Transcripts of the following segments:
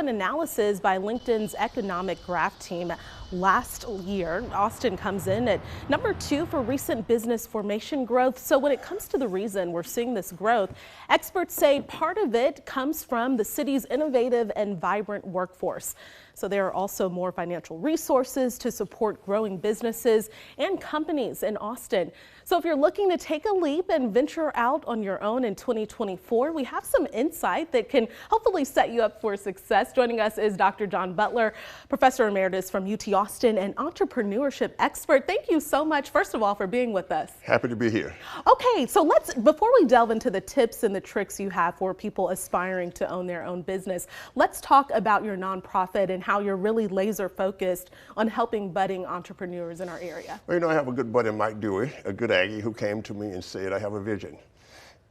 an analysis by LinkedIn's economic graph team last year, Austin comes in at number 2 for recent business formation growth. So when it comes to the reason we're seeing this growth, experts say part of it comes from the city's innovative and vibrant workforce. So there are also more financial resources to support growing businesses and companies in Austin. So if you're looking to take a leap and venture out on your own in 2024, we have some insight that can hopefully set you up for success. Joining us is Dr. John Butler, Professor Emeritus from UT Austin and entrepreneurship expert. Thank you so much, first of all, for being with us. Happy to be here. Okay, so before we delve into the tips and the tricks you have for people aspiring to own their own business, let's talk about your nonprofit and how you're really laser focused on helping budding entrepreneurs in our area. Well, I have a good buddy, Mike Dewey, a good Aggie, who came to me and said, I have a vision.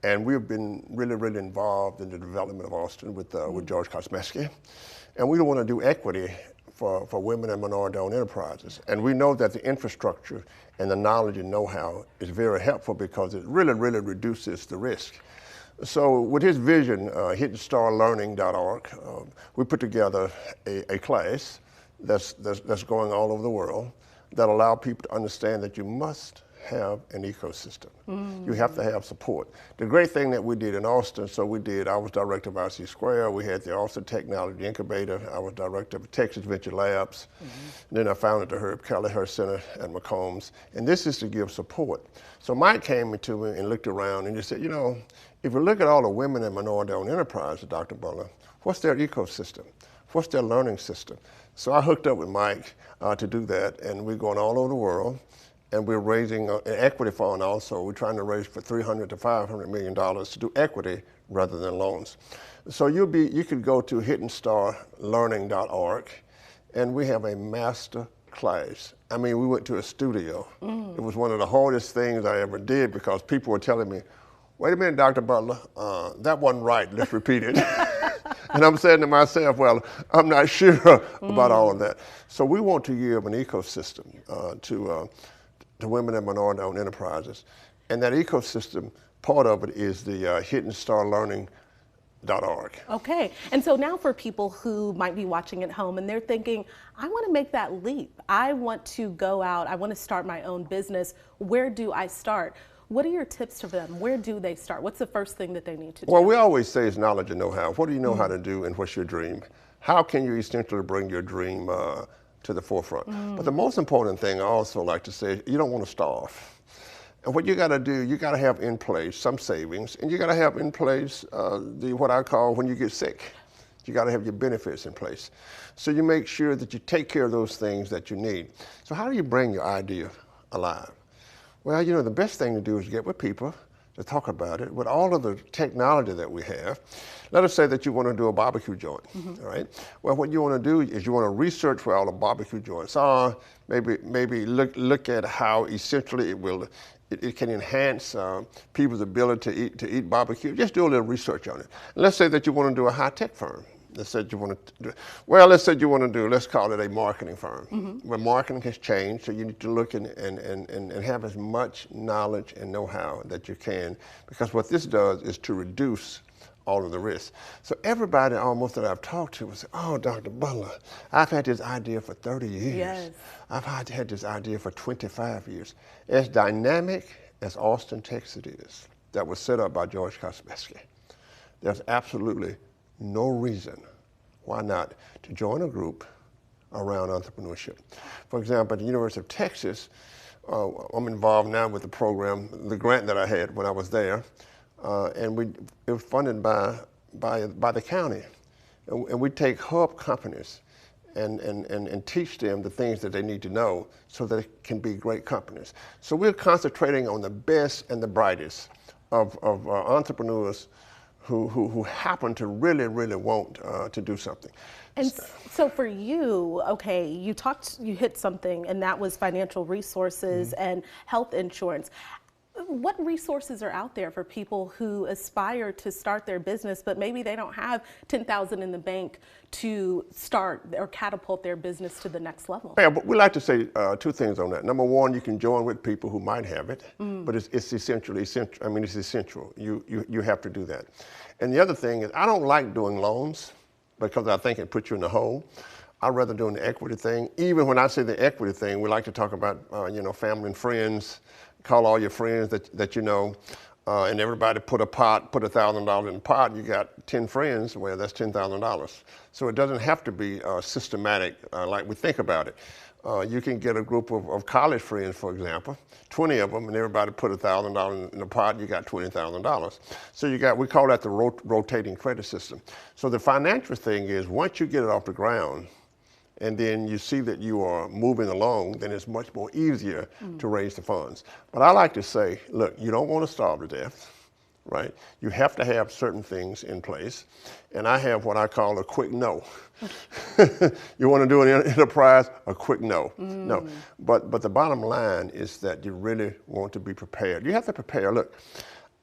And we've been really involved in the development of Austin with George Kosmeski. And we want to do equity for women and minority-owned enterprises. And we know that the infrastructure and the knowledge and know-how is very helpful because it really reduces the risk. So with his vision, hiddenstarlearning.org, we put together a class that's going all over the world that allow people to understand that you must have an ecosystem. You have to have support. The great thing that we did in Austin, I was director of IC Square, we had the Austin Technology Incubator, I was director of Texas Venture Labs, then I founded the Herb Kelly Hearst Center at McCombs, and this is to give support. So Mike came to me and looked around and he said, if you look at all the women and minority-owned enterprises, Dr. Butler, what's their ecosystem? What's their learning system? So I hooked up with Mike to do that, and we're going all over the world. And we're raising an equity fund also. We're trying to raise for $300 to $500 million to do equity rather than loans. So you could go to hiddenstarlearning.org, and we have a master class. I mean, we went to a studio. It was one of the hardest things I ever did because people were telling me, wait a minute, Dr. Butler, that wasn't right, let's repeat it. And I'm saying to myself, well, I'm not sure about all of that. So we want to give an ecosystem to women and minority-owned enterprises. And that ecosystem, part of it is the hiddenstarlearning.org. Okay, and so now for people who might be watching at home and they're thinking, I want to make that leap. I want to go out, I want to start my own business. Where do I start? What are your tips to them? Where do they start? What's the first thing that they need to do? Well, we always say it's knowledge and know-how. What do you know how to do and what's your dream? How can you essentially bring your dream to the forefront? But the most important thing I also like to say, you don't want to starve. And what you got to do, you got to have in place some savings, and you got to have in place what I call when you get sick. You got to have your benefits in place. So you make sure that you take care of those things that you need. So how do you bring your idea alive? Well, the best thing to do is get with people to talk about it. With all of the technology that we have, let us say that you want to do a barbecue joint, all right? Well, what you want to do is you want to research where all the barbecue joints are, maybe look at how essentially it can enhance people's ability to eat barbecue. Just do a little research on it. And let's say that you want to do a high-tech firm. Let's say you want to let's call it a marketing firm. Where marketing has changed, so you need to look and have as much knowledge and know-how that you can, because what this does is to reduce all of the risks. So everybody almost that I've talked to will say, oh, Dr. Butler, I've had this idea for 30 years. Yes. I've had this idea for 25 years. As dynamic as Austin, Texas is, that was set up by George Kosmeski, there's absolutely no reason why not to join a group around entrepreneurship. For example, at the University of Texas, I'm involved now with the program, the grant that I had when I was there, and it was funded by the county. And we take hub companies and teach them the things that they need to know so that it can be great companies. So we're concentrating on the best and the brightest of entrepreneurs who happen to really want to do something. And so for you, okay, you hit something, and that was financial resources and health insurance. What resources are out there for people who aspire to start their business, but maybe they don't have $10,000 in the bank to start or catapult their business to the next level? Yeah, but we like to say two things on that. Number one, you can join with people who might have it, but it's essential. I mean, it's essential. You have to do that. And the other thing is, I don't like doing loans because I think it puts you in the hole. I'd rather doing the equity thing. Even when I say the equity thing, we like to talk about, family and friends. Call all your friends that you know, and everybody put $1,000 in the pot. You got 10 friends, well, that's $10,000. So it doesn't have to be systematic like we think about it. You can get a group of college friends, for example, 20 of them, and everybody put $1,000 in the pot, you got $20,000. So we call that the rotating credit system. So the financial thing is, once you get it off the ground, and then you see that you are moving along, then it's much more easier to raise the funds. But I like to say, look, you don't want to starve to death, right? You have to have certain things in place. And I have what I call a quick no. You want to do an enterprise, a quick no. No. But the bottom line is that you really want to be prepared. You have to prepare. Look,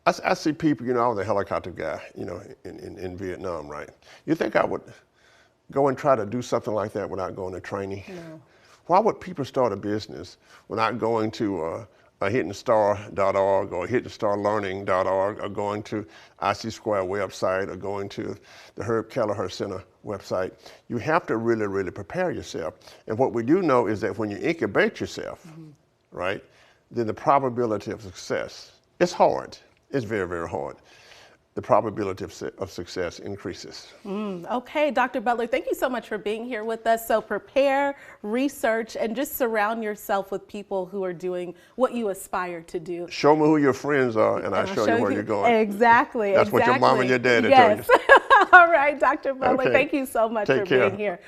I see people, I was a helicopter guy, in Vietnam, right? You think I would go and try to do something like that without going to training? No. Why would people start a business without going to hittenstar.org or hittenstarlearning.org or going to IC Square website or going to the Herb Kelleher Center website? You have to really, really prepare yourself. And what we do know is that when you incubate yourself, right, then the probability of success, it's hard. It's very, very hard. The probability of success increases. Okay, Dr. Butler, thank you so much for being here with us. So prepare, research, and just surround yourself with people who are doing what you aspire to do. Show me who your friends are, and I'll show you where you're going. Exactly. That's what your mom and your dad tell you. Yes. All right, Dr. Butler, Okay. thank you so much for being here.